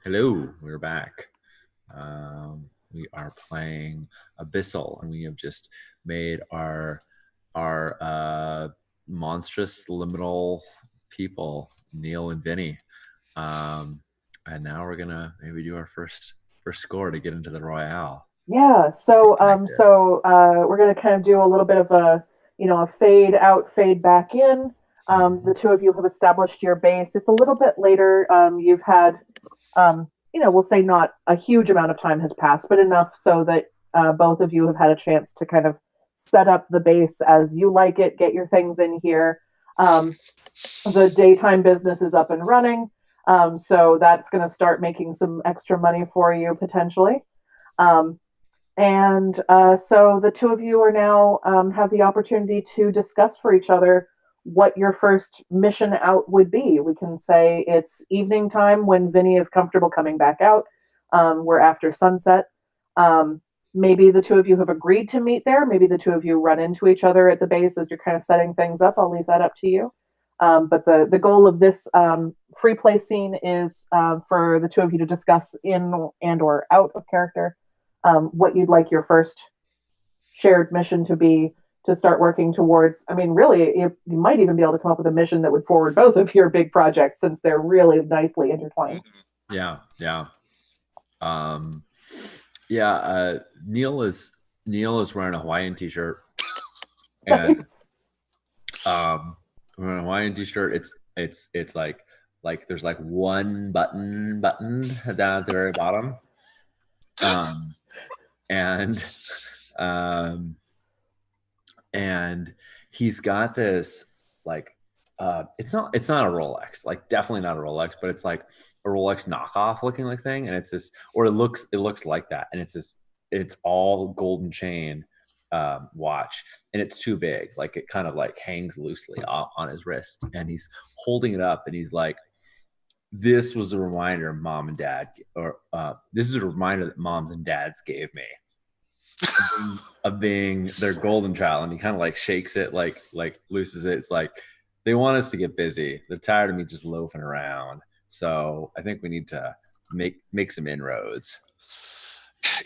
Hello, we're back. We are playing Abyssal, and we have just made our monstrous liminal people, Neil and Vinny. Um, and now we're gonna maybe do our first score to get into the Royale. Yeah, Get so connected. we're going to kind of do a little bit of a fade out, fade back in. The Mhm. two of you have established your base. It's a little bit later. You've had, we'll say not a huge amount of time has passed, but enough so that both of you have had a chance to kind of set up the base as you like it, get your things in here. Um, the daytime business is up and running, so that's going to start making some extra money for you potentially. Um, and so the two of you are now have the opportunity to discuss for each other what your first mission out would be. We can say it's evening time when Vinny is comfortable coming back out. We're after sunset. Um, Maybe the two of you have agreed to meet there. Maybe the two of you run into each other at the base as you're kind of setting things up. I'll leave that up to you. But the goal of this free play scene is for the two of you to discuss in and or out of character what you'd like your first shared mission to be to start working towards. I mean, really, you might even be able to come up with a mission that would forward both of your big projects since they're really nicely intertwined. Mhm. Yeah, yeah, um, yeah. Neil is wearing a Hawaiian t-shirt, and wearing a Hawaiian t-shirt. It's like there's like one button down at the very bottom, um, and um, and he's got this like it's not a Rolex, like definitely not a Rolex, but it's like a Rolex knockoff looking like thing, and it's this, or it looks like that, and it's all golden chain watch, and it's too big, like it kind of like hangs loosely on his wrist, and he's holding it up, and he's like, this was a reminder mom and dad, or this is a reminder that moms and dads gave me of being their golden child. And he kind of like shakes it, like looses it. It's like they want us to get busy. They're tired of me just loafing around. So I think we need to make some inroads.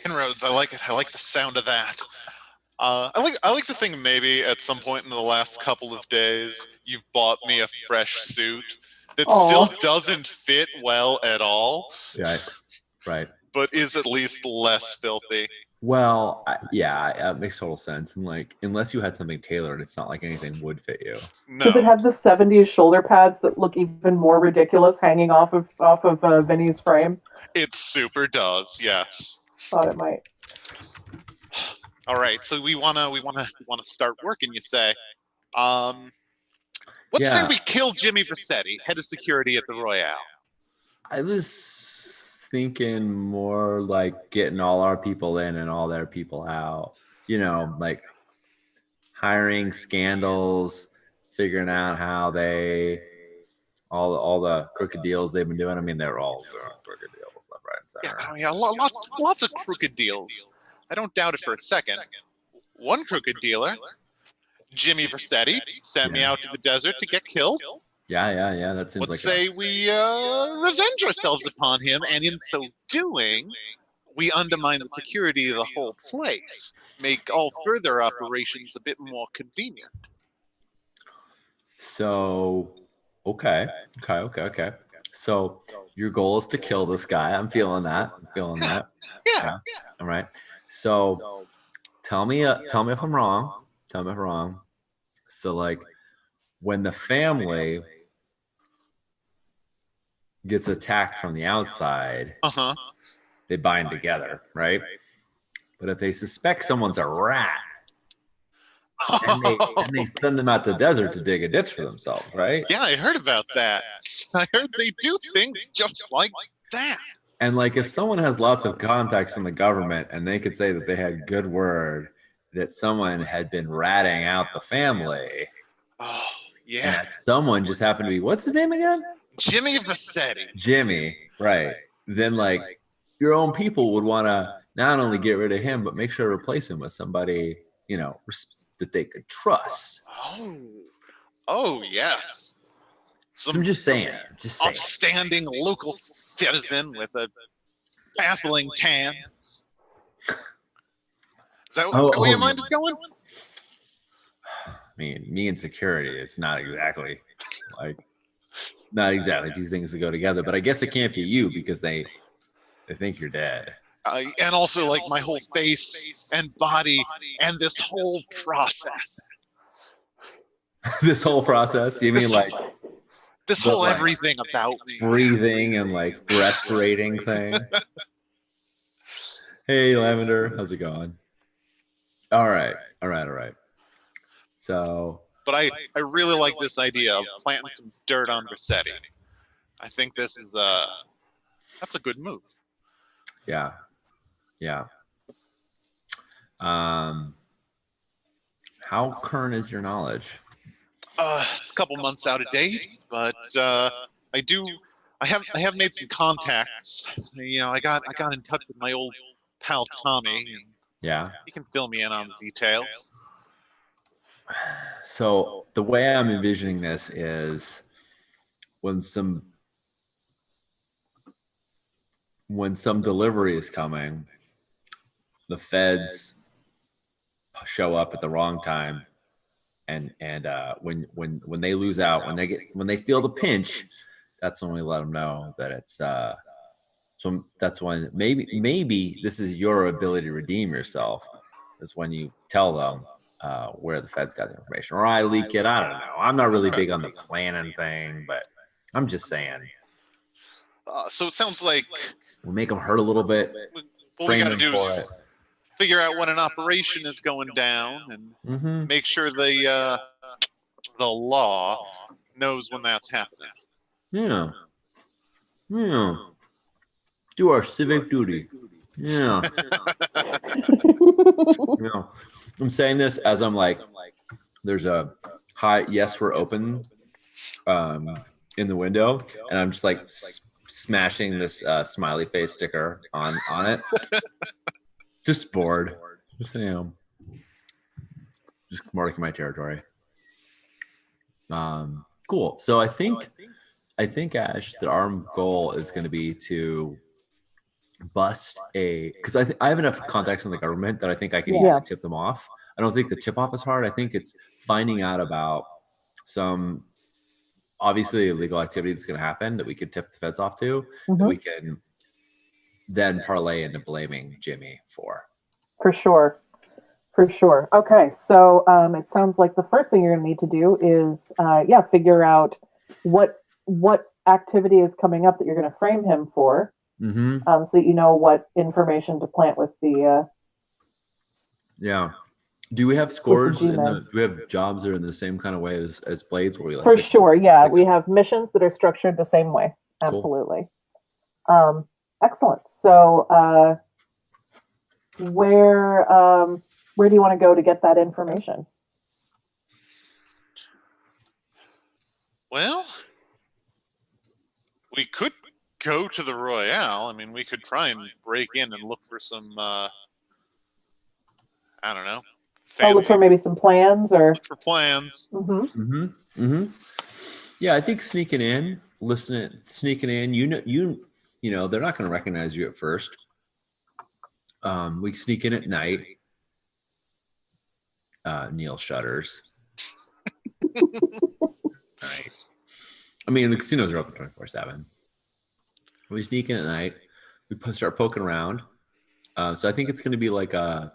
Inroads. I like it. I like the sound of that. I like to think maybe at some point in the last couple of days you've bought me a fresh suit that still Oh, doesn't fit well at all, Right, right. but is at least less filthy. Well, yeah, it makes total sense. And like, unless you had something tailored, it's not like anything would fit you. does it No, have the '70s shoulder pads that look even more ridiculous hanging off of Vinny's frame? it super does. Yes. Thought it might. All right. So we wanna start working. You say. Um, let's say Yeah, we kill Jimmy Versetti, head of security at the Royale. I was thinking more like getting all our people in and all their people out. Like hiring scandals, figuring out how they all the crooked deals they've been doing. I mean, they're all doing crooked deals left, right, and Yeah, center. I mean, lots of crooked deals. I don't doubt it for a second. One crooked dealer, Jimmy Versetti, sent me Yeah, out to the desert to get killed. yeah. That seems Let's like say we revenge ourselves upon him, and in so doing, we undermine the security of the whole place, make all further operations a bit more convenient. so. Okay, okay. So your goal is to kill this guy. I'm feeling that. I'm feeling Yeah, that. yeah. Yeah. All right. So tell me if I'm wrong. Tell me if I'm wrong. So like when the family gets attacked from the outside, Uh huh. they bind together, right? But if they suspect someone's a rat, then they send them out to the desert to dig a ditch for themselves, right? Yeah, I heard about that. I heard they do things just like that. And like if someone has lots of contacts in the government and they could say that they had good word that someone had been ratting out the family, Oh, and yeah. that someone just happened to be, what's his name again? Jimmy Vassetti. Jimmy, right? Then like your own people would want to not only get rid of him, but make sure to replace him with somebody, that they could trust. Oh, oh yes. Some, I'm just saying. upstanding local citizen with a baffling tan. Is that where your mind is going? I mean, me and security is not exactly two things that go together. But I guess it can't be you because they think you're dead. And also, like, my whole face and body and this whole process. This whole process? You mean like this whole everything about me? Breathing and like respirating thing. Hey, Lavender, how's it going? All right. So, but I really like this idea of planting some dirt on Rossetti. I think this is that's a good move. Yeah. How current is your knowledge? It's a couple months out of date, but I have made some contacts. You know, I got in touch with my old pal Tommy. And yeah, he can fill me in on the details. So the way I'm envisioning this is when some delivery is coming, the feds show up at the wrong time, and when they lose out, when they feel the pinch, that's when we let them know that it's so that's when maybe this is your ability to redeem yourself, is when you tell them where the feds got the information, or I leak it. I don't know. I'm not really big on the planning thing, but I'm just saying. So it sounds like we'll make them hurt a little bit. What we got to do is figure out when an operation is going down and make sure the law knows when that's happening. Yeah. Do our civic duty. Yeah. I'm saying this as I'm like, there's a hi, yes, we're open in the window, and I'm just like smashing this smiley face sticker on it. Just bored. Just marking my territory. Cool. So I think Ash, that our goal is going to be to bust because I have enough contacts in the government that I think I can easily tip them off. I don't think the tip off is hard. I think it's finding out about some obviously illegal activity that's going to happen that we could tip the feds off to, that we can then parlay into blaming Jimmy for. For sure. Okay, so it sounds like the first thing you're going to need to do is, figure out what activity is coming up that you're going to frame him for, so that you know what information to plant with the. Do we have scores? Do we have jobs that are in the same kind of way as Blades? Where we for sure, yeah, we have missions that are structured the same way. Absolutely. Cool. Excellent. So, where do you want to go to get that information? Well, we could go to the Royale. I mean, we could try and break in and look for some, I don't know. Look for maybe some plans or. Look for plans. Yeah, I think sneaking in, you know, they're not going to recognize you at first. We sneak in at night. Neil shudders. Nice. I mean, the casinos are open 24/7. We sneak in at night. We start poking around. So I think it's going to be like a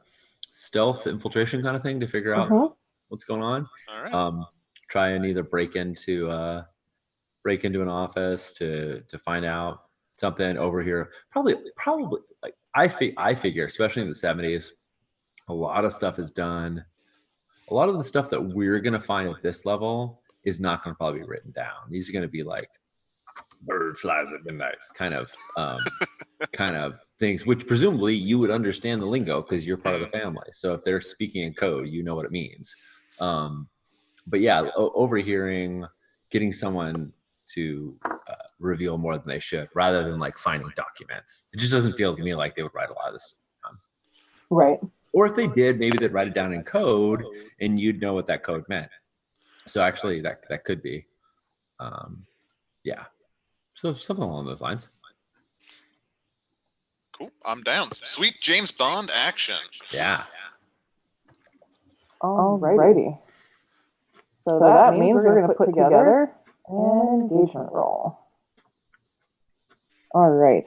stealth infiltration kind of thing to figure out what's going on. All right. Try and either break into an office to find out something over here. Probably like I figure, especially in the 70s, a lot of stuff is done. A lot of the stuff that we're going to find at this level is not going to probably be written down. These are going to be like bird flies at midnight kind of things, which presumably you would understand the lingo because you're part of the family. So if they're speaking in code, you know what it means. But yeah, overhearing, getting someone to reveal more than they should, rather than like finding documents. It just doesn't feel to me like they would write a lot of this down. Right. Or if they did, maybe they'd write it down in code and you'd know what that code meant. So actually that could be. Yeah. So something along those lines. Cool. I'm down. Sweet James Bond action. Yeah. Alrighty. So that means we're going to put together an engagement roll. All right.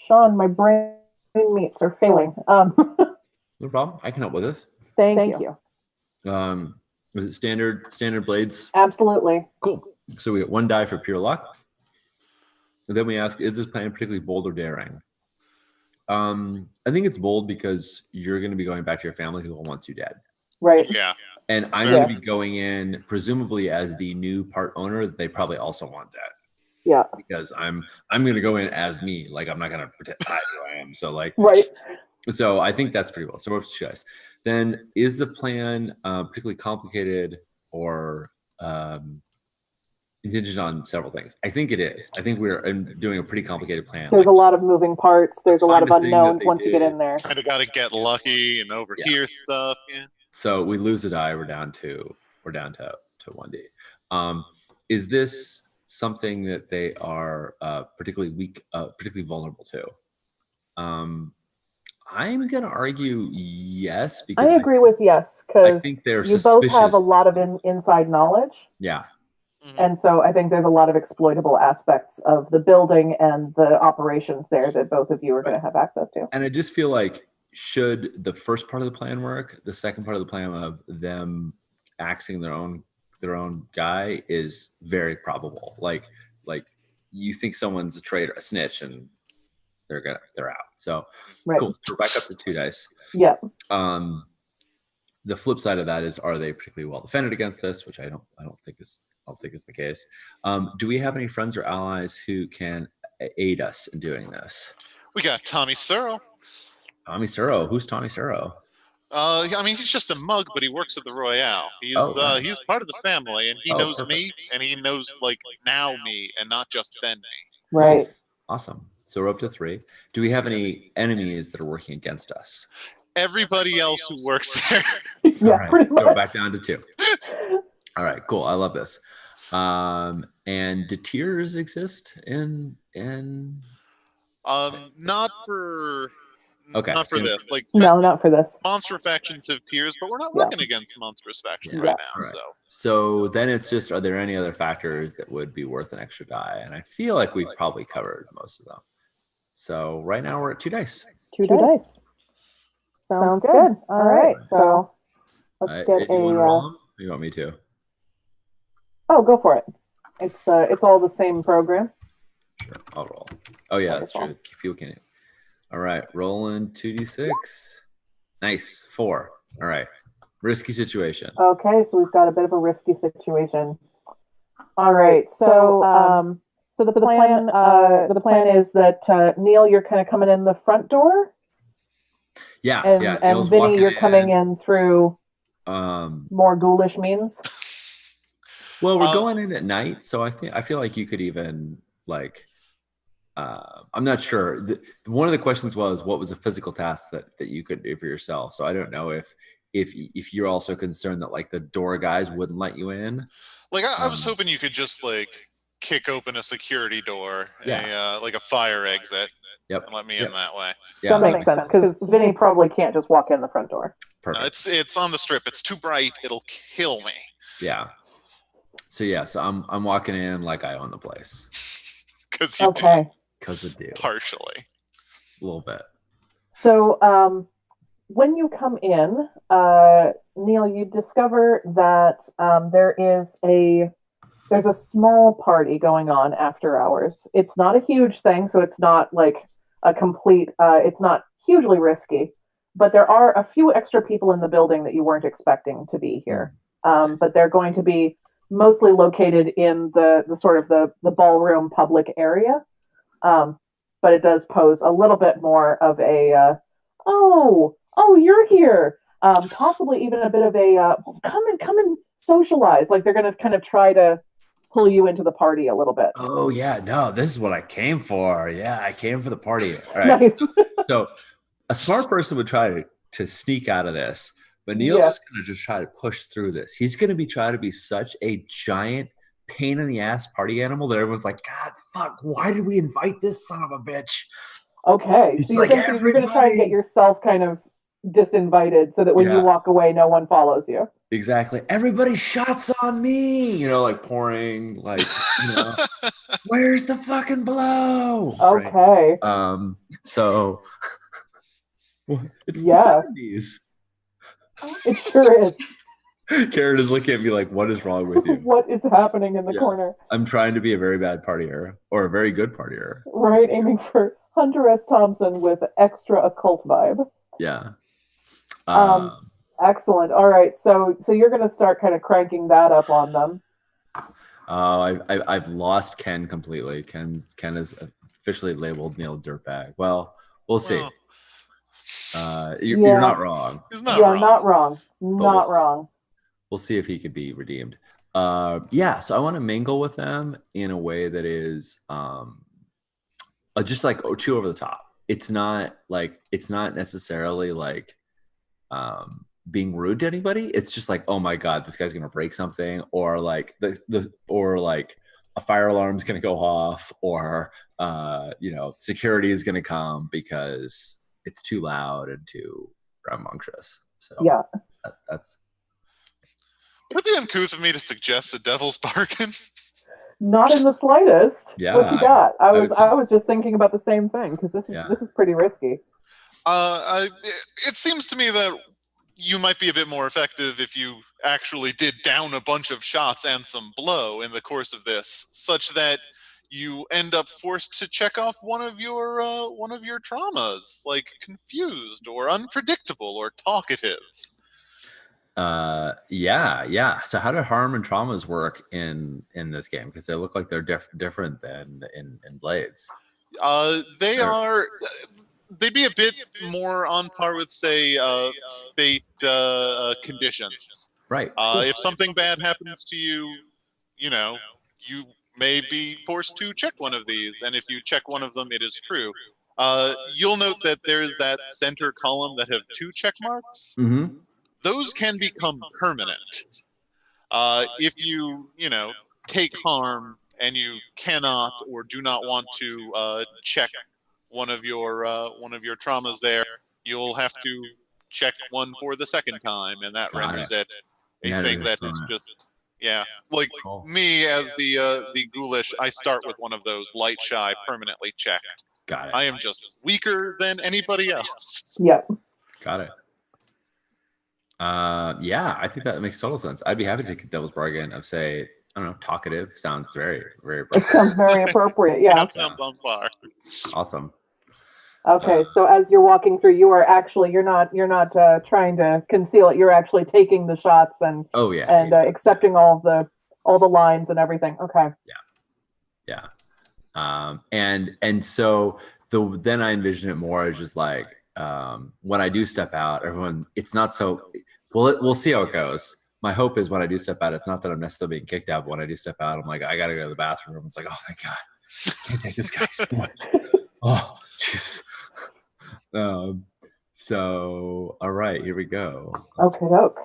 Sean, my brain meats are failing. No problem. I can help with this. Thank you. Was it standard blades? Absolutely. Cool. So we get 1 die for pure luck. And then we ask, is this plan particularly bold or daring? I think it's bold because you're going to be going back to your family who wants you dead. Right. Yeah. And I'm going to be going in presumably as the new part owner that they probably also want dead. Yeah. Because I'm going to go in as me. Like, I'm not going to pretend hide who I am. So like, right. So I think that's pretty well. So we're up to you guys. Then is the plan particularly complicated or contingent on several things? I think it is. I think we're doing a pretty complicated plan. There's a lot of moving parts. There's a lot of unknowns once you get in there. Kind of got to get lucky and overhear stuff. Yeah. So we lose a die. We're down to 1D. Is this something that they are particularly weak, particularly vulnerable to? I'm going to argue yes. Because I agree with yes, because I think they're you suspicious. both have a lot of inside knowledge. Yeah. Mm-hmm. And so I think there's a lot of exploitable aspects of the building and the operations there that both of you are going to have access to. And I just feel like should the first part of the plan work, the second part of the plan of them axing their own guy is very probable. Like you think someone's a traitor, a snitch, and they're out. So cool. So we're back up to 2 dice. Yeah. The flip side of that is, are they particularly well defended against this? Which I don't think is the case. Do we have any friends or allies who can aid us in doing this? We got Tommy Searle. Tommy Searle. Who's Tommy Searle? I mean, he's just a mug, but he works at the Royale. He's he's part of the family, and he knows perfect. me, and he knows like now me, and not just then me. Right. Nice. Awesome. So we're up to 3. Do we have any enemies that are working against us? Everybody else who works there. Yeah, right. pretty much. So we're back down to 2. All right, cool. I love this. And do tiers exist in Not for Okay. Not for this. Like No, not for this. monster factions have tiers, but we're not working against monstrous factions Yeah. right now. All right. So So then it's just, are there any other factors that would be worth an extra die? And I feel like we've probably covered most of them. So right now we're at 2 dice. 2 dice. Sounds good. All right. So let's get do you want to a. roll them? Or you want me to? Oh, go for it. It's all the same program. Sure, I'll roll. Oh yeah, that's true. People can. All right, rolling 2d6. Nice, 4. All right, risky situation. Okay, so we've got a bit of a risky situation. All right, so the plan is that Neil, you're kind of coming in the front door. Yeah, and Vinny, you're coming in through more ghoulish means. Well, we're going in at night, so I feel like you could even like. I'm not sure. One of the questions was, what was a physical task that you could do for yourself? So I don't know if you're also concerned that like the door guys wouldn't let you in. Like I was hoping you could just like kick open a security door, like a fire exit, and let me in that way. Yeah, that makes sense because Vinny probably can't just walk in the front door. Perfect. No, it's on the strip. It's too bright. It'll kill me. Yeah. So I'm walking in like I own the place. Because you do. Because I do. Partially. A little bit. So when you come in, Neil, you discover that there's a small party going on after hours. It's not a huge thing, so it's not like a complete, it's not hugely risky, but there are a few extra people in the building that you weren't expecting to be here. But they're going to be mostly located in the sort of the ballroom public area. But it does pose a little bit more of a, oh, you're here. Possibly even a bit of a, come and socialize. Like they're going to kind of try to pull you into the party a little bit. Oh yeah, no, this is what I came for. Yeah, I came for the party. All right. Nice. So a smart person would try to sneak out of this, But Neil's just going to try to push through this. He's going to be trying to be such a giant pain in the ass party animal that everyone's like, God, fuck, why did we invite this son of a bitch? Okay. He's So like, you're going to try and get yourself kind of disinvited so that when you walk away, no one follows you. Exactly. Everybody shots on me, like pouring, like, where's the fucking blow? Okay. Right? So it's the 70s. It sure is. Karen is looking at me like, what is wrong with you? What is happening in the corner? I'm trying to be a very bad partier or a very good partier. Right, aiming for Hunter S. Thompson with extra occult vibe. Yeah. Excellent. All right, so you're going to start kind of cranking that up on them. I've lost Ken completely. Ken is officially labeled Neil Dirtbag. Well, we'll see. You're not wrong. He's not wrong. Not wrong. Not wrong. We'll see if he could be redeemed. So I want to mingle with them in a way that is just like too over the top. It's not necessarily like being rude to anybody. It's just like, oh my God, this guy's gonna break something, or like or like a fire alarm's gonna go off, or security is gonna come because it's too loud and too rambunctious. So that's. Would it be uncouth of me to suggest a devil's bargain? Not in the slightest. Yeah. What you got? I was just thinking about the same thing because this is pretty risky. It seems to me that you might be a bit more effective if you actually did down a bunch of shots and some blow in the course of this, such that you end up forced to check off one of your traumas, like confused or unpredictable or talkative. Yeah. So how do harm and traumas work in this game? Because they look like they're different than in Blades. They'd be a bit more on par with, say, fate conditions. Right. If something bad happens to you, you may be forced to check one of these, and if you check one of them, it is true. You'll note that there's that center column that have 2 check marks. Mm-hmm. Those can become permanent. If you take harm and you cannot or do not want to check one of your traumas there, you'll have to check one for the second time, and that renders it a thing that is just like cool. Me as the ghoulish. I start with one of those light shy permanently checked. Got it. I am just weaker than anybody else. Yep. Got it. I think that makes total sense. I'd be happy to take a devil's bargain of, say, I don't know, talkative sounds very, very appropriate. It sounds very appropriate. Yeah. That sounds on par. Awesome. Okay, so as you're walking through, you're not trying to conceal it. You're actually taking the shots and accepting all the lines and everything. Okay. Yeah. And so then I envision it more as just like when I do step out, everyone. It's not so. We'll see how it goes. My hope is when I do step out, it's not that I'm necessarily being kicked out, but when I do step out, I'm like, I gotta go to the bathroom. It's like, oh thank God, can't take this guy so much. Oh jeez. So all right, here we go. Okay, doke.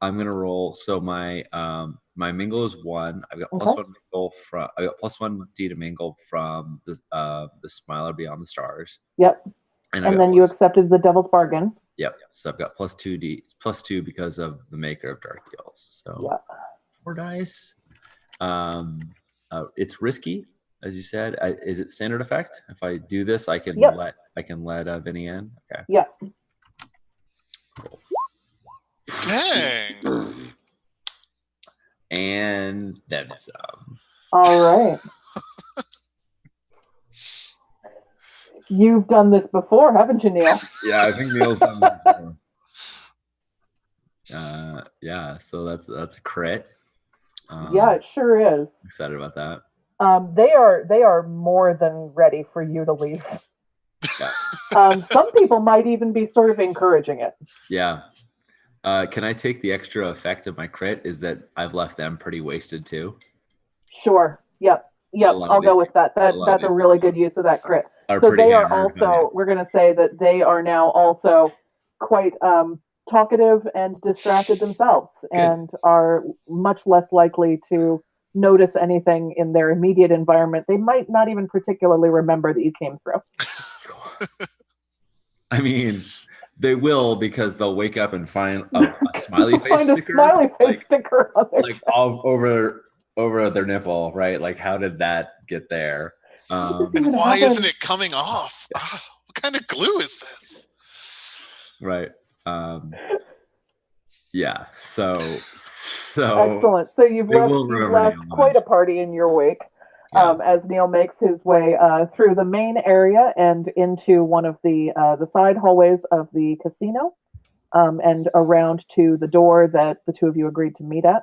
I'm gonna roll. So my mingle is 1. I've got plus 1 mingle from. I got plus 1d to mingle from the Smiler Beyond the Stars. Yep. And then you accepted the devil's bargain. Yep. So I've got plus 2 because of the maker of Dark Deals. So 4 dice. It's risky, as you said. Is it standard effect? If I do this, I can let Vinny in. Okay. Yeah. Cool. Dang. And then some. All right. You've done this before, haven't you, Neil? Yeah, I think Neil's done this before. So that's a crit. It sure is. Excited about that. They are more than ready for you to leave. Yeah. Some people might even be sort of encouraging it. Yeah. Can I take the extra effect of my crit? Is that I've left them pretty wasted too? Sure. Yep. I'll go with that. That's a really good use of that crit. So they are also, we're going to say that they are now also quite talkative and distracted themselves and are much less likely to notice anything in their immediate environment. They might not even particularly remember that you came through. I mean, they will, because they'll wake up and find a smiley face Find a sticker, smiley face sticker on their like all over their nipple, right? Like, how did that get there? And why isn't it coming off? What kind of glue is this? Right. Yeah. So excellent. So you've left quite a party in your wake. Yeah. As Neil makes his way through the main area and into one of the side hallways of the casino, and around to the door that the two of you agreed to meet at.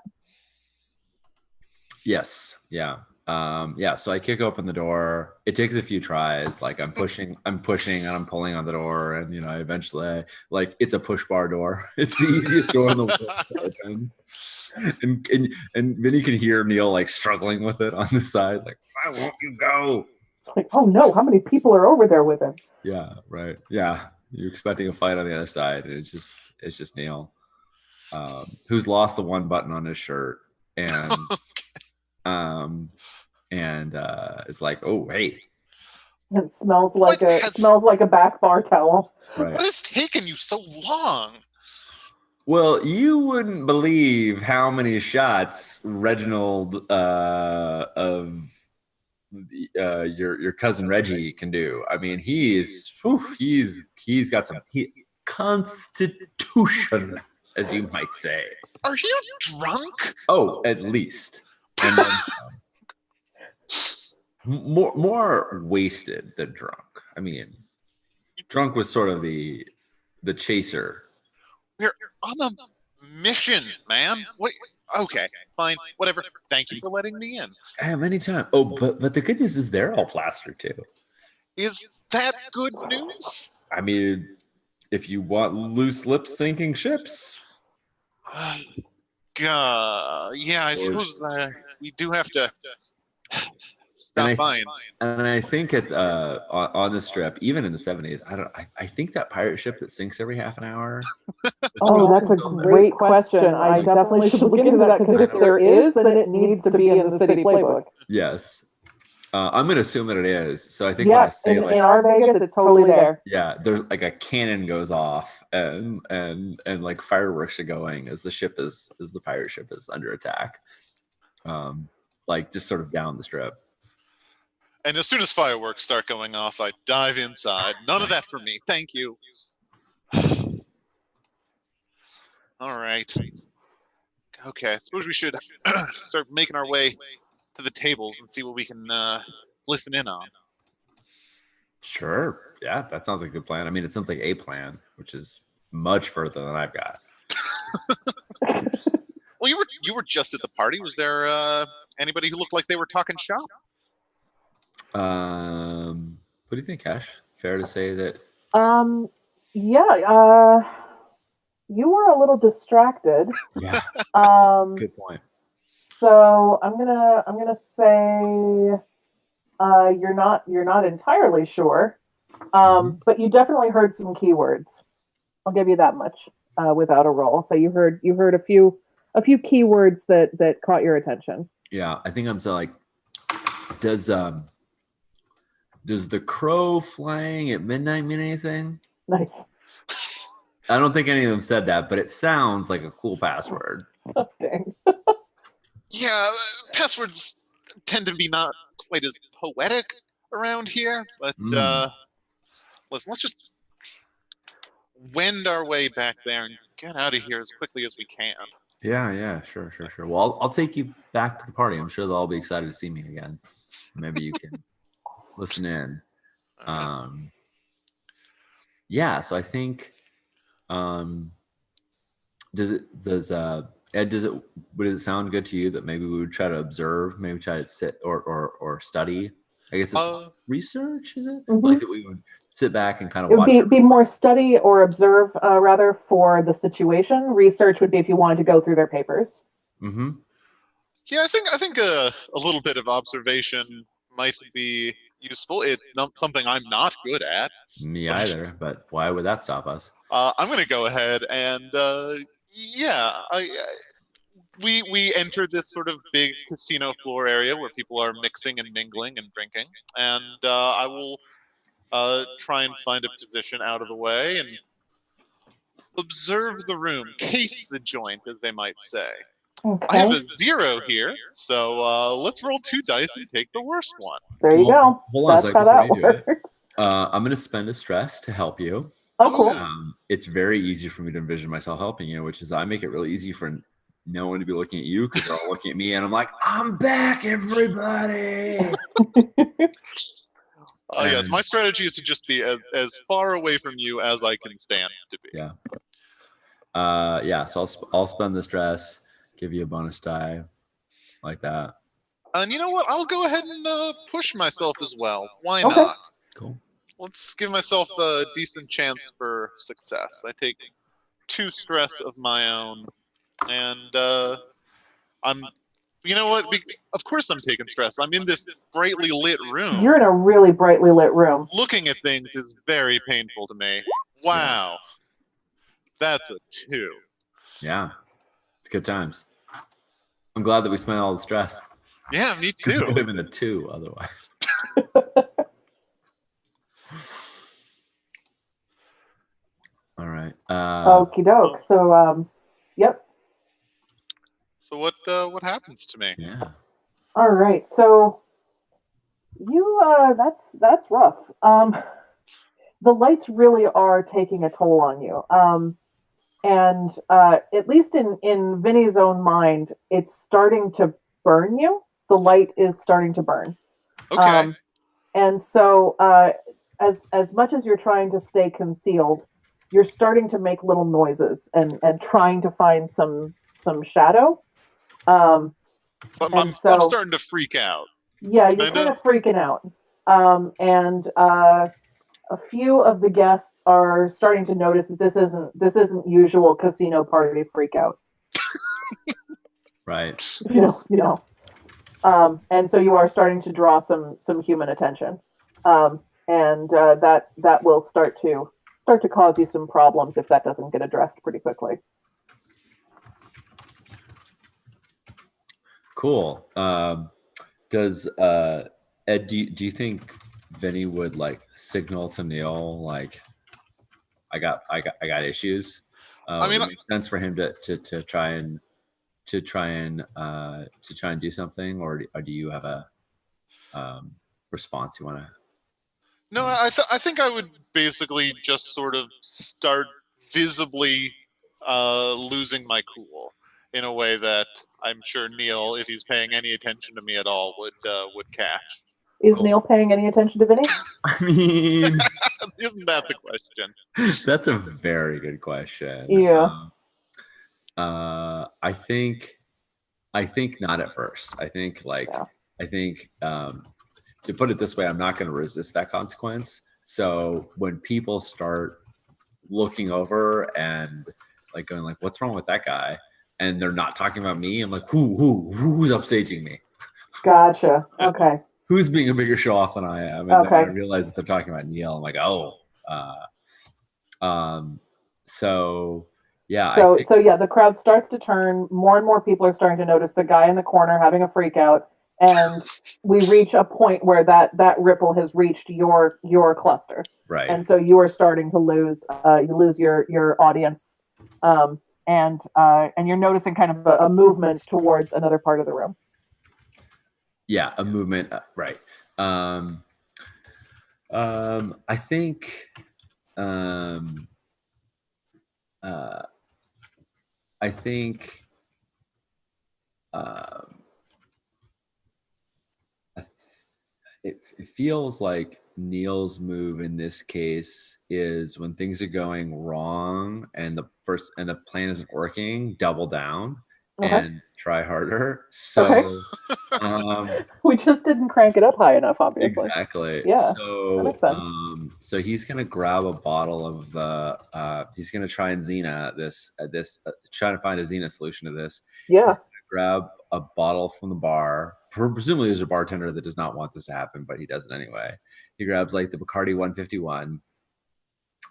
Yes. Yeah. So I kick open the door. It takes a few tries. Like I'm pushing and I'm pulling on the door, and eventually, like, it's a push bar door. It's the easiest door in the world. And Vinny can hear Neil like struggling with it on the side, like, why won't you go? It's like, oh no, how many people are over there with him? Yeah, right. Yeah, you're expecting a fight on the other side, and it's just Neil, who's lost the one button on his shirt, and it's like, oh hey, it smells like a back bar towel. Right. What has taken you so long? Well, you wouldn't believe how many shots Reginald of your cousin Reggie can do. I mean, he's got some constitution, as you might say. Are you drunk? Oh, at least. And then, more wasted than drunk. I mean, drunk was sort of the chaser. We're on a mission, man. What? Okay, fine, whatever. Thank you for letting me in. Anytime. Oh, but the good news is they're all plastered too. Is that good news? I mean, if you want loose lips sinking ships. Yeah, I suppose we do have to stop by. And I think on the strip, even in the 70s, I think that pirate ship that sinks every half an hour. Oh, that's a great question. I definitely should look into that, because if there is, then it needs to be in the city playbook. Yes. I'm going to assume that it is. So I think when I say, in our Vegas, it's totally there. Yeah, there's like a cannon goes off and like fireworks are going as the pirate ship is under attack. Like just sort of down the strip. And as soon as fireworks start going off, I dive inside. None of that for me. Thank you. All right. Okay, I suppose we should start making our way to the tables and see what we can listen in on. Sure. Yeah, that sounds like a good plan. I mean, it sounds like a plan, which is much further than I've got. Well, you were just at the party. Was there anybody who looked like they were talking shop? What do you think, Ash? Fair to say that? Yeah. You were a little distracted. Yeah. Good point. So I'm gonna say you're not entirely sure, but you definitely heard some keywords. I'll give you that much without a roll. So you heard a few keywords that caught your attention. Yeah, I think I'm so like, does the crow flying at midnight mean anything? Nice. I don't think any of them said that, but it sounds like a cool password. Oh, dang. Yeah, passwords tend to be not quite as poetic around here, but listen, let's just wend our way back there and get out of here as quickly as we can. Yeah, sure. Well, I'll take you back to the party. I'm sure they'll all be excited to see me again. Maybe you can listen in. Yeah, so I think Ed, would it sound good to you that maybe we would try to observe, maybe try to sit or study? I guess it's research, is it? Mm-hmm. Like that we would sit back and kind of watch. It would be more study or observe, rather, for the situation. Research would be if you wanted to go through their papers. Mm-hmm. Yeah, I think a little bit of observation might be useful. It's not something I'm not good at. Me either, but why would that stop us? I'm going to go ahead and we enter this sort of big casino floor area where people are mixing and mingling and drinking, and I will try and find a position out of the way and observe the room, case the joint, as they might say. Okay. I have a 0 here, so let's roll 2 dice and take the worst one. There you go. Hold on That's how that works. I'm going to spend a stress to help you. Oh, cool. It's very easy for me to envision myself helping you, which is I make it really easy for no one to be looking at you because they're all looking at me, and I'm like, I'm back, everybody. Yes, my strategy is to just be as far away from you as I can stand to be. Yeah. So I'll spend the stress, give you a bonus die, like that. And you know what? I'll go ahead and push myself as well. Why not? Cool. Let's give myself a decent chance for success. I take 2 stress of my own, and I'm. You know what? Of course I'm taking stress. I'm in this brightly lit room. You're in a really brightly lit room. Looking at things is very painful to me. Wow. That's a 2. Yeah. It's good times. I'm glad that we spent all the stress. Yeah, me too. It would have been a 2 otherwise. All right. Okie doke. So, yep. So what happens to me? Yeah. All right. So you that's rough. The lights really are taking a toll on you. And at least in Vinny's own mind, it's starting to burn you. The light is starting to burn. Okay. And so as much as you're trying to stay concealed, you're starting to make little noises and trying to find some shadow. I'm starting to freak out. Yeah, you're kind of freaking out. And a few of the guests are starting to notice that this isn't usual casino party freak out. Right. You know. And so you are starting to draw some human attention. And that will start to cause you some problems if that doesn't get addressed pretty quickly. Cool. Does Ed? Do you think Vinny would like signal to Neil like, I got issues? I mean, would it make sense for him to try and do something, or do you have a response you want to? No, I think I would basically just sort of start visibly losing my cool in a way that I'm sure Neil, if he's paying any attention to me at all, would catch. Is Neil paying any attention to Vinny? I mean, isn't that the question? That's a very good question. Yeah. I think not at first. I think to put it this way, I'm not going to resist that consequence. So when people start looking over and like going like, what's wrong with that guy? And they're not talking about me, I'm like, who's upstaging me? Gotcha. Okay. Who's being a bigger show off than I am? And then I realize that they're talking about Neil. I'm like, oh. So yeah. So yeah, the crowd starts to turn. More and more people are starting to notice the guy in the corner having a freak out. And we reach a point where that ripple has reached your cluster, right? And so you are starting to lose. You lose your audience, and you're noticing kind of a movement towards another part of the room. Yeah, a movement, right? I think. It feels like Neil's move in this case is when things are going wrong and the plan isn't working, double down and try harder. So we just didn't crank it up high enough, obviously. Exactly. Yeah. So that makes sense. So he's gonna grab a bottle of the. He's gonna try and Xena this. Try to find a Xena solution to this. Yeah. He's gonna grab a bottle from the bar. Presumably, there's a bartender that does not want this to happen, but he does it anyway. He grabs like the Bacardi 151,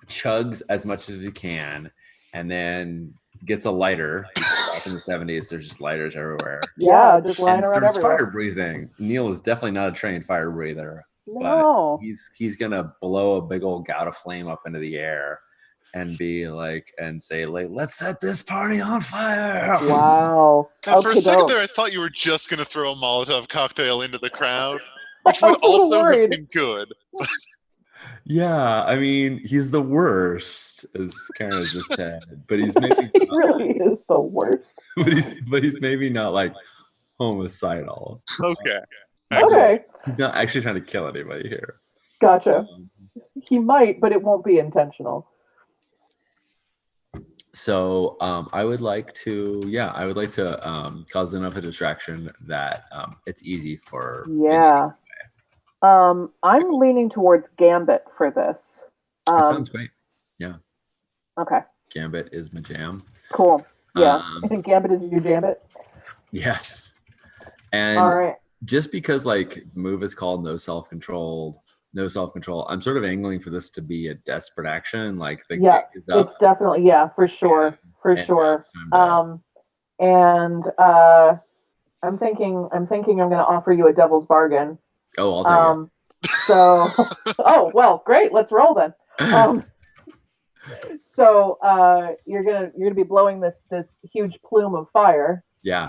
chugs as much as he can, and then gets a lighter. Back in the 70s, there's just lighters everywhere. Yeah, just lying And around starts everywhere. fire breathing. Neil is definitely not a trained fire breather, but No. he's gonna blow a big old gout of flame up into the air and be like, and say, like, let's set this party on fire. Wow. God, for a Okay, second dope. there, I thought you were just going to throw a Molotov cocktail into the crowd, which I would was a little also have worried. been good. Yeah, I mean, he's the worst, as Karen has just said, but he's maybe He really is the worst. but he's maybe not like homicidal. Okay. Okay, He's not actually trying to kill anybody here. gotcha. He might, but it won't be intentional. So I would like to, cause enough a distraction that it's easy for Yeah. I'm leaning towards Gambit for this. That sounds great. Yeah, Okay, Gambit is my jam. cool. Yeah, Um, Gambit is your Gambit. yes, and All right. just because like move is called no self control, I'm sort of angling for this to be a desperate action. Like the Yeah, gig is up, it's definitely for sure, for and now sure. it's time to- And I'm thinking I'm going to offer you a devil's bargain. Oh, I'll take So, oh well, great. Let's roll then. So you're gonna be blowing this huge plume of fire. Yeah.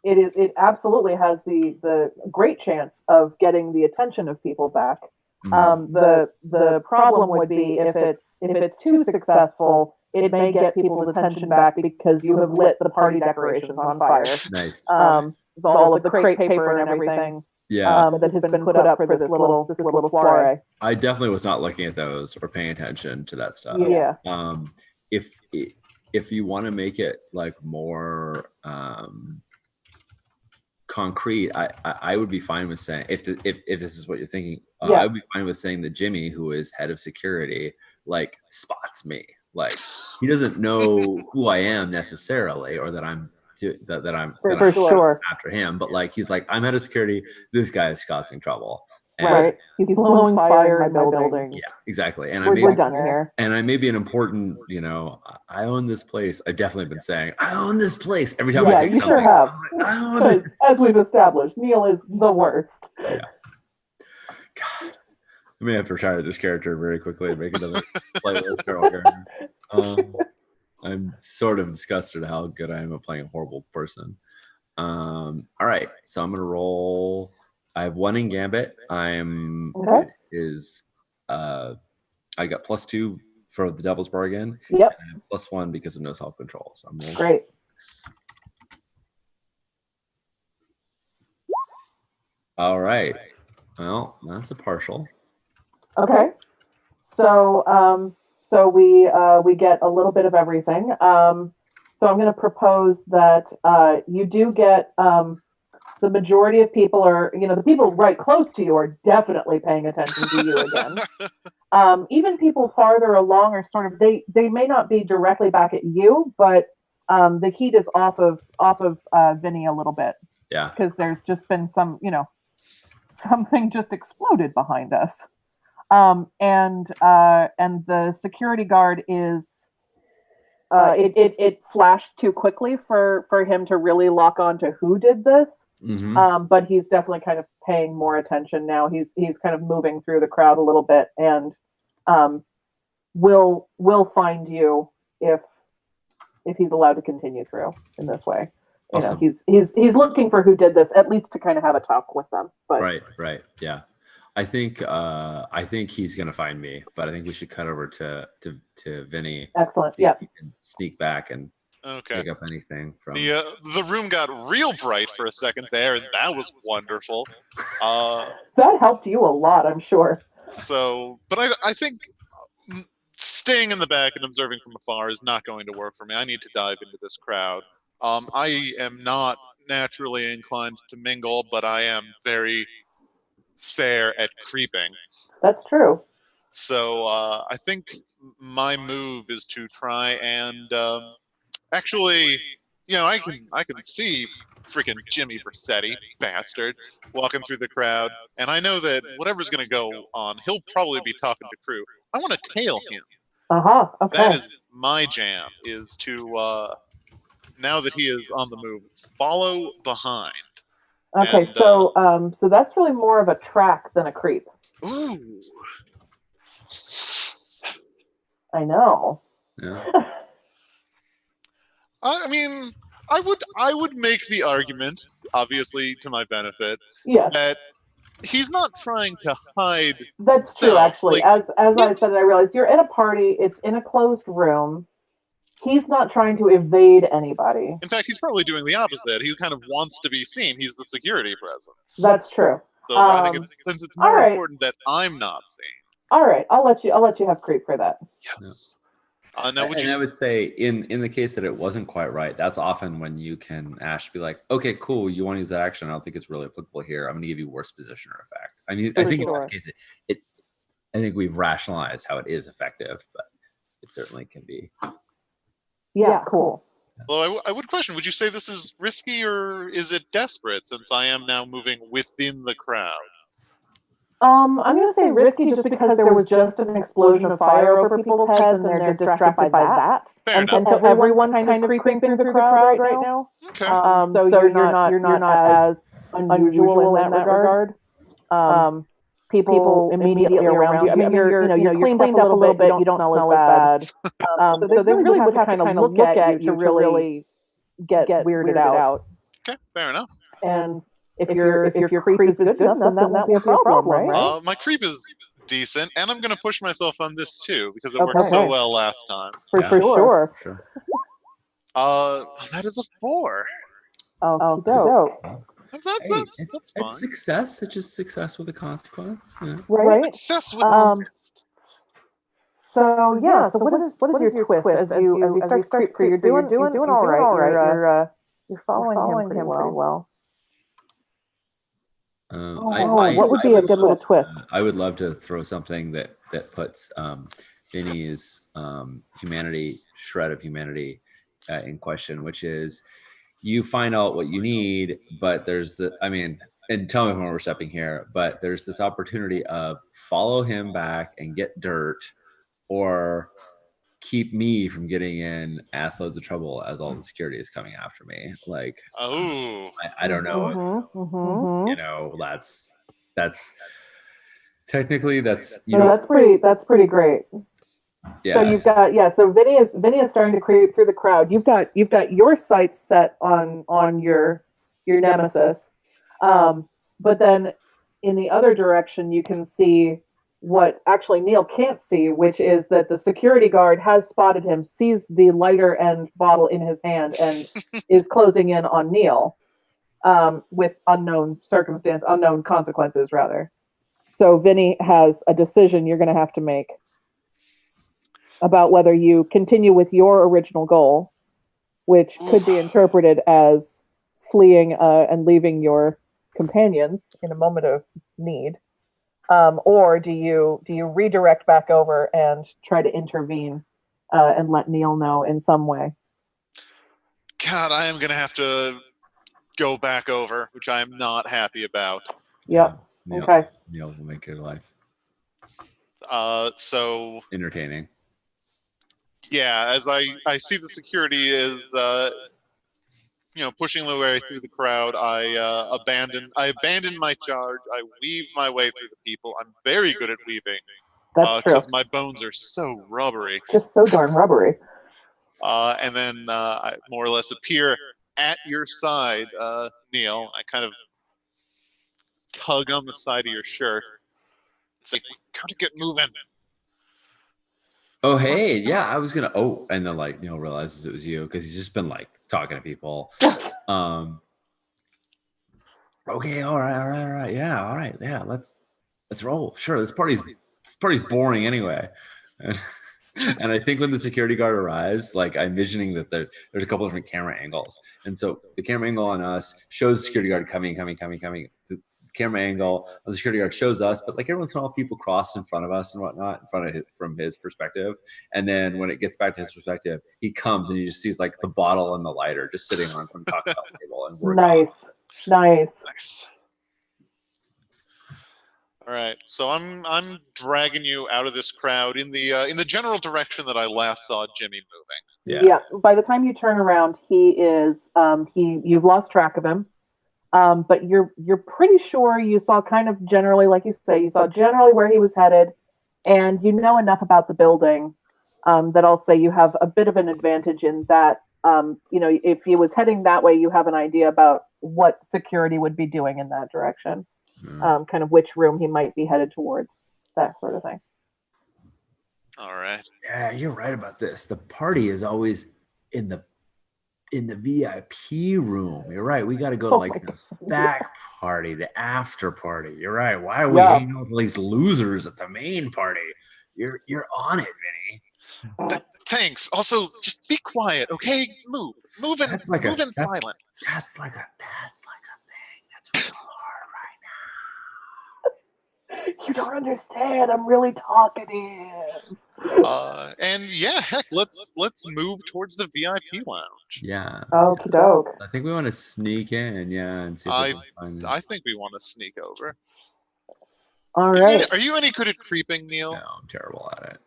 It absolutely has the great chance of getting the attention of people back. The problem would be if it's too successful, it may get people's attention back because you have lit the party decorations on fire. Nice. With all of the crepe paper and everything. Yeah. That has been put up for this little soiree. I definitely was not looking at those or paying attention to that stuff. Yeah. If you want to make it like more concrete, I would be fine with saying if this is what you're thinking, I would be fine with saying that Jimmy, who is head of security, like spots me. Like he doesn't know who I am necessarily, or that I'm sure after him, but like he's like, I'm head of security. This guy is causing trouble. And right. He's blowing fire in my building. Yeah, exactly. And we're done here. And I may be an important, I own this place. I've definitely been saying, I own this place every time I take something. Sure have. I own this. As we've established, Neil is the worst. Yeah. God. I may have to retire this character very quickly and make another playlist character. I'm sort of disgusted at how good I am at playing a horrible person. All right, so I'm gonna roll. I have one in Gambit. I got +2 for the Devil's Bargain. Yep. And +1 because of no self control. So I'm rolling. Great. All right. Well, that's a partial. Okay. So we get a little bit of everything. So I'm going to propose that you do get the majority of people are, the people right close to you are definitely paying attention to you again. Even people farther along are sort of, they may not be directly back at you, but the heat is off of Vinny a little bit. Yeah. Because there's just been some, something just exploded behind us. And the security guard is it flashed too quickly for him to really lock on to who did this. Mm-hmm. But he's definitely kind of paying more attention now. He's kind of moving through the crowd a little bit, and will find you if he's allowed to continue through in this way. Awesome. He's looking for who did this, at least to kind of have a talk with them. But right, yeah. I think he's gonna find me, but I think we should cut over to Vinny. Excellent. Yeah. He can sneak back and pick up anything from the room got real bright for a second there, and that was wonderful. That helped you a lot, I'm sure. So, but I think staying in the back and observing from afar is not going to work for me. I need to dive into this crowd. I am not naturally inclined to mingle, but I am very fair at creeping. That's true. So I think my move is to try and actually I can see freaking Jimmy Brassetti, bastard, walking through the crowd, and I know that whatever's going to go on, he'll probably be talking to crew. I want to tail him. Okay. That is my jam. Is to now that he is on the move, follow behind. Okay, And, so that's really more of a track than a creep. Ooh. I know. Yeah. I mean, I would make the argument, obviously to my benefit, Yes. that he's not trying to hide. That's true, No, actually. like, As I said, I realized you're in a party. It's in a closed room. He's not trying to evade anybody. In fact, he's probably doing the opposite. He kind of wants to be seen. He's the security presence. That's true. So I think since it's more important that I'm not seen. All right, I'll let you have creep for that. Yes. Now, I would say in the case that it wasn't quite right, that's often when you can be like, okay, cool, you want to use that action. I don't think it's really applicable here. I'm going to give you worse position or effect. I mean, I think in this case, I think we've rationalized how it is effective, but it certainly can be. Yeah, cool. Although I would question, would you say this is risky or is it desperate since I am now moving within the crowd? I'm going to say risky just because there was just an explosion of fire over people's heads and they're distracted by that. Fair enough. And so everyone's kind of creeping through the crowd right now. Okay. So you're not as unusual in that regard. People immediately around you. I mean, you're cleaned up a little bit. You don't smell as bad. So they really would have to kind of look at you to really get weirded out. Okay, fair enough. And if your creep is good enough, then that won't be a problem, right? My creep is decent, and I'm going to push myself on this too because it worked so well last time. For sure. That is a 4. Oh, dope. That's fine. It's success. It's just success with a consequence. Yeah. Right. Success with a twist. So yeah. So what is your twist as you start creep? You're doing all right. You're following him pretty well. What would be a good little twist? I would love to throw something that puts Vinny's shred of humanity in question, which is you find out what you need, but there's and tell me if I'm overstepping here, but there's this opportunity of follow him back and get dirt, or keep me from getting in ass loads of trouble as all the security is coming after me. Like, I don't know if that's technically that's pretty great. Yeah. So you've got so Vinny is starting to creep through the crowd. You've got your sights set on your nemesis, but then in the other direction you can see what actually Neil can't see, which is that the security guard has spotted him, sees the lighter and bottle in his hand, and is closing in on Neil with unknown consequences, rather. So Vinny has a decision you're going to have to make about whether you continue with your original goal, which could be interpreted as fleeing and leaving your companions in a moment of need, or do you redirect back over and try to intervene and let Neil know in some way? God, I am going to have to go back over, which I am not happy about. Yep. Okay. Neil will make your life so entertaining. Yeah, as I see the security is pushing their way through the crowd, I abandon my charge. I weave my way through the people. I'm very good at weaving. That's true. Because my bones are so rubbery. Just so darn rubbery. And then I more or less appear at your side, Neil. I kind of tug on the side of your shirt. It's like, we gotta get moving. Oh, hey, yeah, I was gonna. Oh, and then Neil realizes it was you because he's just been talking to people. Okay, all right, yeah, all right, yeah, let's roll. Sure, this party's boring anyway. And I think when the security guard arrives, I'm envisioning that there's a couple different camera angles, and so the camera angle on us shows the security guard coming camera angle. The security guard shows us, but like every once in a while, people cross in front of us and whatnot, in front of from his perspective. And then when it gets back to his perspective, he comes and he just sees like the bottle and the lighter just sitting on some cocktail table, and we're gone. Nice. All right, so I'm dragging you out of this crowd in the general direction that I last saw Jimmy moving. Yeah. By the time you turn around, he is you've lost track of him. But you're pretty sure you saw kind of generally, like you say, you saw generally where he was headed, and you know enough about the building that I'll say you have a bit of an advantage in that. If he was heading that way, you have an idea about what security would be doing in that direction. Kind of which room he might be headed towards, that sort of thing. All right. Yeah, you're right about this. The party is always in the VIP room. You're right. We got to go to like the back party, the after party. You're right. Why are we hanging out with all these losers at the main party? You're on it, Vinny. Thanks. Also, just be quiet, okay? Move in silent. That's like a thing. That's real hard right now. You don't understand. I'm really talkative. And yeah, heck, let's move towards the VIP lounge. Yeah. Okie doke. I think we want to sneak in, and see if we can find I think we want to sneak over. All right. Are you any good at creeping, Neil? No, I'm terrible at it.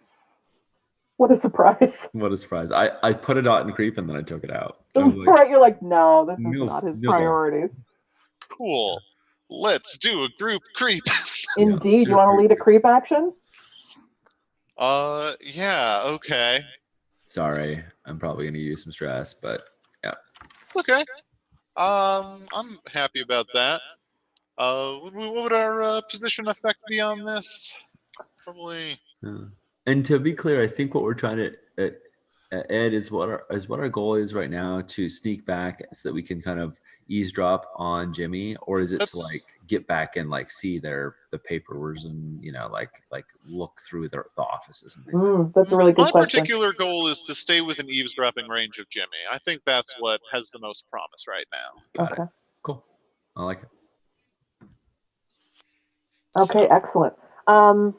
What a surprise. What a surprise. I put it out in creep and then I took it out. Right, you're like, no, this is not his priorities. Cool. Let's do a group creep. Indeed. You want to lead a creep action? Yeah, okay. Sorry, I'm probably gonna use some stress, but yeah. Okay. I'm happy about that. What would our position effect be on this? Probably. And to be clear, I think what we're trying to Ed is what our goal is right now, to sneak back so that we can kind of eavesdrop on Jimmy, or is it to like get back and like see the papers and like look through the offices and things. That's a really good question. My particular goal is to stay within eavesdropping range of Jimmy. I think that's what has the most promise right now. Got it. Cool. I like it. Okay, excellent. I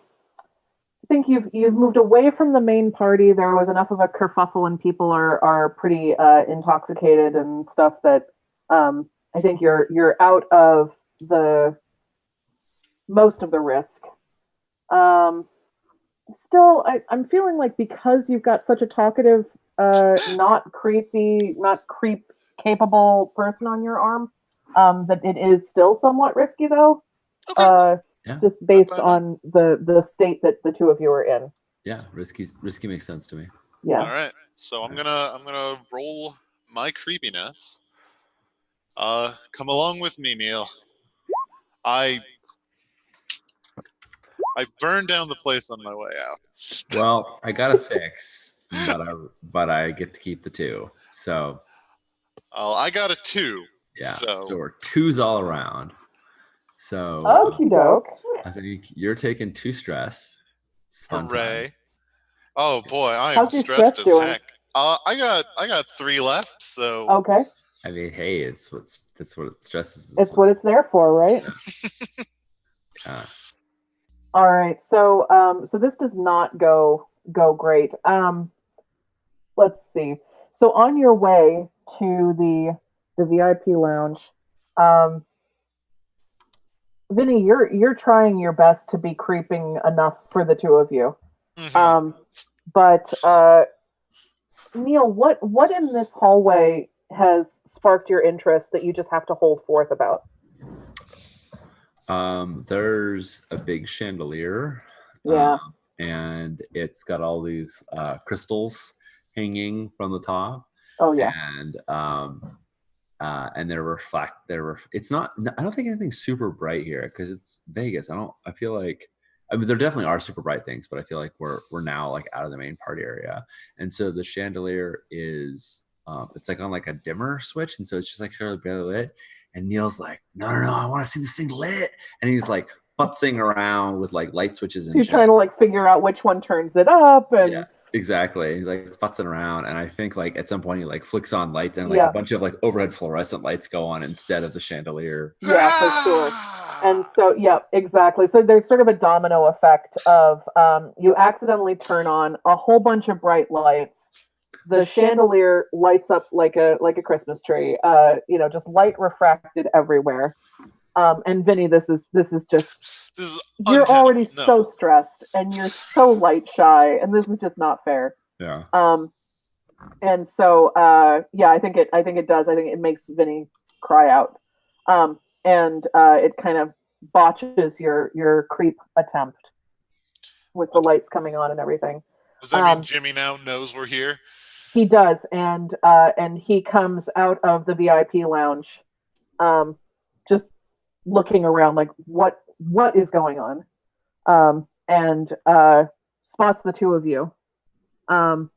think you've moved away from the main party. There was enough of a kerfuffle and people are pretty intoxicated and stuff that I think you're out of the most of the risk. Still, I'm feeling like because you've got such a talkative, not creep capable person on your arm, that it is still somewhat risky though. Okay. Just based on the state that the two of you are in. Yeah, risky makes sense to me. Yeah. All right. So I'm gonna roll my creepiness. Come along with me, Neil. I burned down the place on my way out. Well, I got a 6, but I get to keep the 2. So. I got a 2. Yeah. So we're 2s all around. So. Okie doke. I think you're taking 2 stress. Hooray! Oh boy, I am stressed as heck. I got 3 left. So. Okay. I mean, hey, that's what stress is. It's what it's there for, right? Yeah. All right. So this does not go great. Let's see. So on your way to the VIP lounge, Vinny, you're trying your best to be creeping enough for the two of you. Mm-hmm. But Neil, what in this hallway has sparked your interest that you just have to hold forth about? There's a big chandelier. Yeah. And it's got all these crystals hanging from the top. Oh yeah. And it's not, I don't think anything's super bright here because it's Vegas. I feel like, I mean, there definitely are super bright things, but I feel like we're now like out of the main party area. And so the chandelier is, it's like on like a dimmer switch. And so it's just like fairly barely lit. And Neil's like, no, I want to see this thing lit. And he's like futzing around with like light switches. And you're trying to like figure out which one turns it up. And yeah. Exactly. He's like futzing around, and I think like at some point he like flicks on lights, and like a bunch of like overhead fluorescent lights go on instead of the chandelier. Yeah, for sure. And so, yeah, exactly. So there's sort of a domino effect of you accidentally turn on a whole bunch of bright lights. The chandelier lights up like a Christmas tree. Just light refracted everywhere. And Vinny, this is just This is you're already untenable. No. so stressed and you're so light shy, and this is just not fair. Yeah. And so I think it does. I think it makes Vinny cry out. And it kind of botches your creep attempt with the lights coming on and everything. Does that mean Jimmy now knows we're here? He does, and he comes out of the VIP lounge, just looking around like what is going on, and spots the two of you. And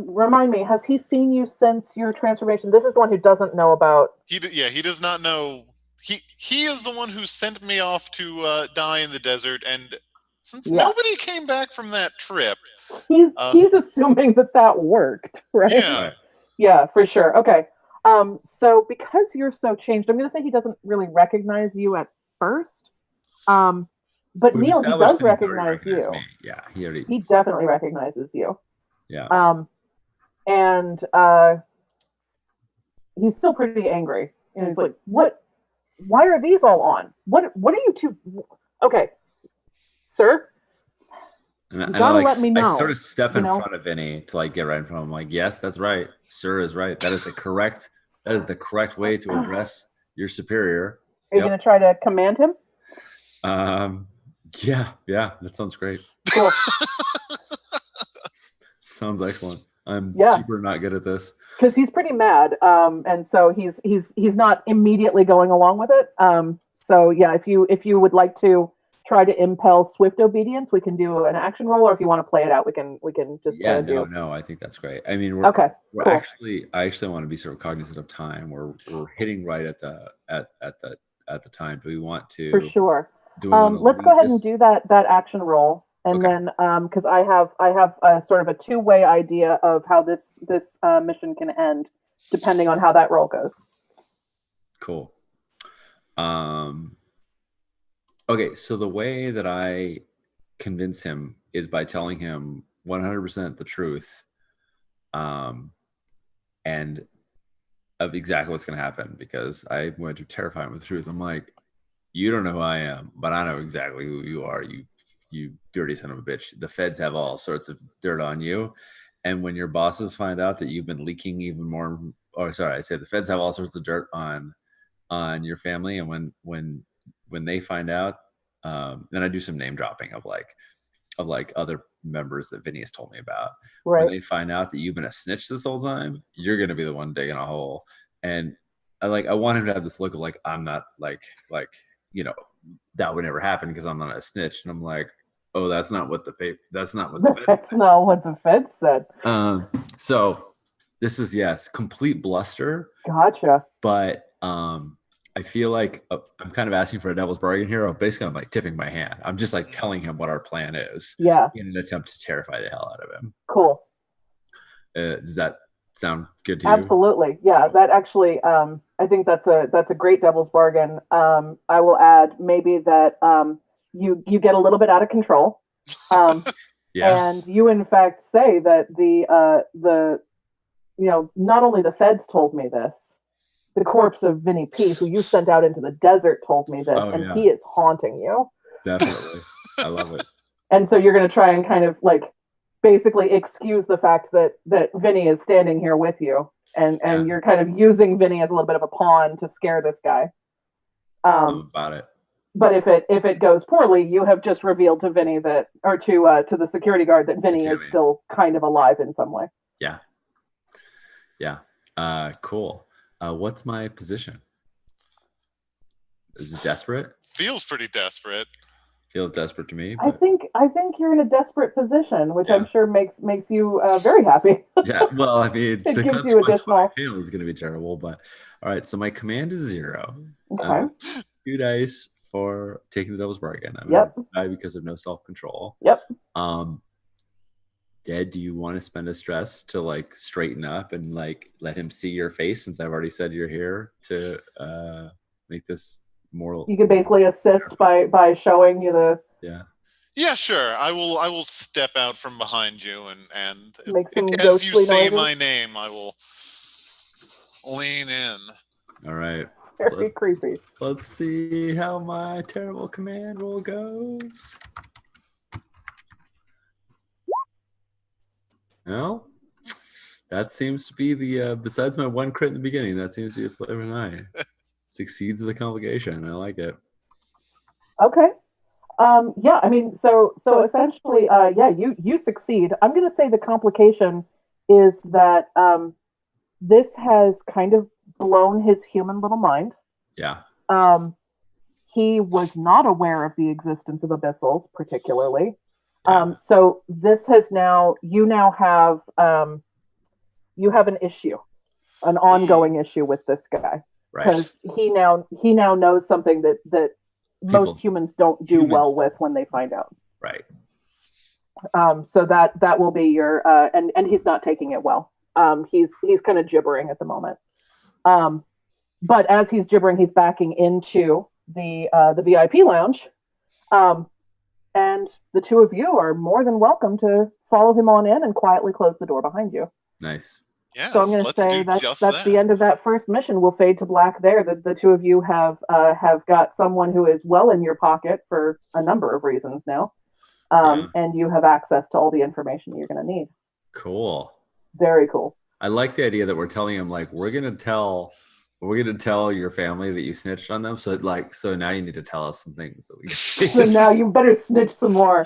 remind me, has he seen you since your transformation? This is the one who doesn't know about. He does not know. He is the one who sent me off to die in the desert, and since nobody came back from that trip, he's assuming that worked, right? Yeah. Yeah, for sure. Okay. So because you're so changed, I'm going to say he doesn't really recognize you at first. But Neil, he does recognize you. Me. Yeah, he definitely recognizes you. Yeah. And he's still pretty angry. And he's like, "What? Why are these all on? What are you two? Okay, sir, and you gotta let me know." I sort of step in front of Vinny to get right in front of him. Like, yes, that's right. Sir is right. That is the correct way to address your superior. Are you gonna try to command him? Yeah, that sounds great. Cool. Sounds excellent. I'm super not good at this because he's pretty mad, and so he's not immediately going along with it. So yeah, if you would like to try to impel swift obedience, we can do an action roll, or if you want to play it out, we can just no, I think that's great. I mean, we're cool. I actually want to be sort of cognizant of time. We're hitting right at the time. Do we want to? For sure. Let's go ahead and do that action roll. And then, because I have a sort of a two-way idea of how this mission can end, depending on how that roll goes. Cool. Okay, so the way that I convince him is by telling him 100% the truth, and of exactly what's going to happen, because I'm going to terrify him with the truth. I'm like, you don't know who I am, but I know exactly who you are. You dirty son of a bitch. The feds have all sorts of dirt on you. And when your bosses find out that you've been leaking even more, the feds have all sorts of dirt on your family. And when they find out, then I do some name dropping of other members that Vinny has told me about. Right. When they find out that you've been a snitch this whole time, you're going to be the one digging a hole. And I want him to have this look of I'm not that would never happen because I'm not a snitch. And I'm like, oh, that's not what the feds said. So this is complete bluster. Gotcha. But I feel like I'm kind of asking for a devil's bargain here. Basically, I'm tipping my hand. I'm just telling him what our plan is. Yeah. In an attempt to terrify the hell out of him. Cool. Does that sound good to you? Absolutely. Yeah. That actually, I think that's a great devil's bargain. I will add maybe that you get a little bit out of control. And you in fact say that the not only the feds told me this, the corpse of Vinny P, who you sent out into the desert, told me this, he is haunting you. Definitely. I love it. And so you're going to try and kind of basically excuse the fact that Vinny is standing here with you, and you're kind of using Vinny as a little bit of a pawn to scare this guy. About it. But if it goes poorly, you have just revealed to Vinny to the security guard that Vinny is still kind of alive in some way. Yeah. Cool. What's my position? Is it desperate? Feels pretty desperate. Feels desperate to me. But... I think you're in a desperate position, which I'm sure makes you very happy. Yeah. Well, I mean, it gives you additional. Feel is going to be terrible, but all right. So my command is 0. Okay. 2 dice for taking the devil's bargain. I'm going to die because of no self-control. Yep. Dad, do you want to spend a stress to straighten up and let him see your face, since I've already said you're here to make this more. You can basically assist by showing you the Yeah. Yeah, sure. I will step out from behind you and make some as you ghostly say noises. my name, I will lean in. All right. Very creepy. Let's see how my terrible command roll goes. Well, that seems to be the besides my one crit in the beginning, that seems to be the flavor tonight. Succeeds with a complication. I like it. Okay. Yeah, I mean, so essentially, yeah, you succeed. I'm going to say the complication is that this has kind of blown his human little mind. Yeah. He was not aware of the existence of abyssals, particularly. Yeah. So this has now you now have an issue, an ongoing issue with this guy Right. because he now knows something that People- most humans don't do well with when they find out. Right. So that will be your and he's not taking it well. He's kind of gibbering at the moment. But as he's gibbering, he's backing into the VIP lounge. And the two of you are more than welcome to follow him on in and quietly close the door behind you. Nice. Yes, So I'm going to say that's the end of that first mission. We'll fade to black there. The two of you have got someone who is well in your pocket for a number of reasons now. And you have access to all the information you're going to need. Cool. Very cool. I like the idea that we're telling him, like, we're gonna tell your family that you snitched on them. So now you need to tell us some things that we So now you better snitch some more.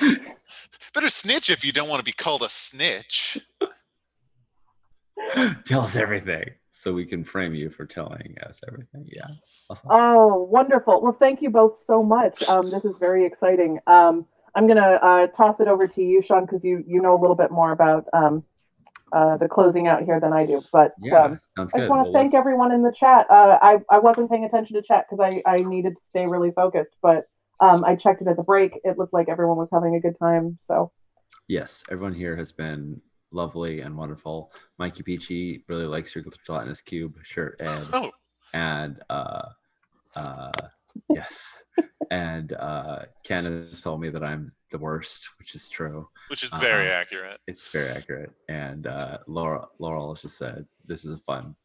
Better snitch if you don't want to be called a snitch. Tell us everything so we can frame you for telling us everything. Yeah. Awesome. Oh, wonderful. Well, thank you both so much. This is very exciting. I'm gonna toss it over to you, Sean, because you know a little bit more about the closing out here than I do. But yeah, sounds good. I just want to thank everyone in the chat. I wasn't paying attention to chat because I needed to stay really focused, but I checked it at the break. It looked like everyone was having a good time. So yes, everyone here has been lovely and wonderful. Mikey Peachy really likes your gelatinous cube shirt, and yes, and Ken has told me that I'm the worst, which is true. Which is very accurate. It's very accurate. And Laurel has just said this is a fun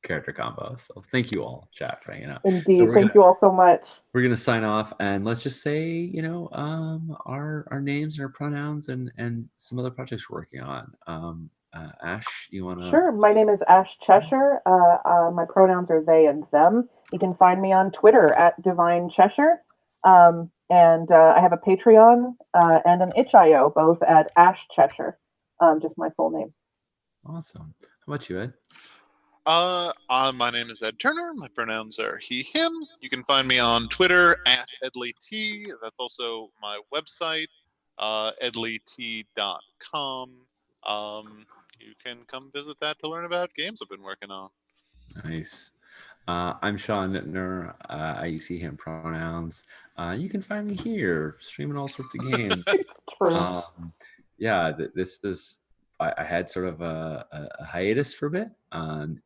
character combo. So thank you all, chat, for hanging out. Indeed, so thank you all so much. We're gonna sign off, and let's just say, our names and our pronouns and some other projects we're working on. Ash, you wanna? Sure. My name is Ash Cheshire. My pronouns are they and them. You can find me on Twitter at Divine Cheshire. And I have a Patreon and an itch.io, both at Ash Cheshire, just my full name. Awesome. How about you, Ed? My name is Ed Turner. My pronouns are he, him. You can find me on Twitter at EdleyT. That's also my website, edleyt.com. You can come visit that to learn about games I've been working on. Nice. I'm Sean Nittner. I use he, him pronouns. You can find me here streaming all sorts of games. Yeah, this is. I had sort of a hiatus for a bit, and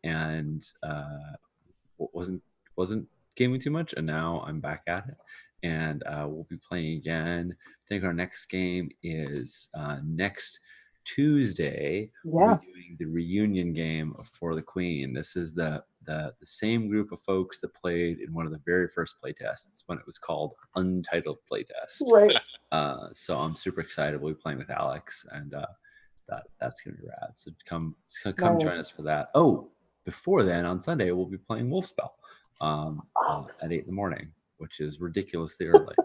wasn't gaming too much, and now I'm back at it, and we'll be playing again. I think our next game is next Tuesday. We'll be doing the reunion game of For the Queen. This is the same group of folks that played in one of the very first playtests when it was called Untitled Playtest. Right. So I'm super excited. We'll be playing with Alex, and that's gonna be rad. So come join us for that. Oh, before then, on Sunday we'll be playing Wolfspell at 8 in the morning, which is ridiculously early.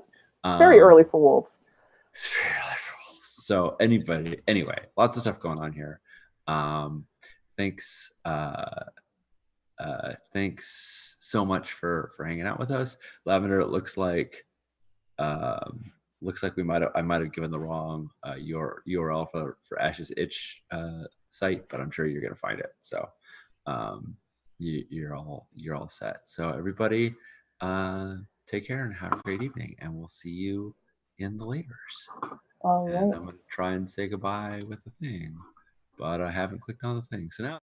Very early for wolves. It's very early for wolves. So anyway, lots of stuff going on here. Thanks so much for hanging out with us. Lavender, it looks like I might have given the wrong URL for Ash's itch site, but I'm sure you're gonna find it. So you're all set. So everybody, take care and have a great evening, and we'll see you in the laters. All right. And I'm gonna try and say goodbye with the thing, but I haven't clicked on the thing. So now.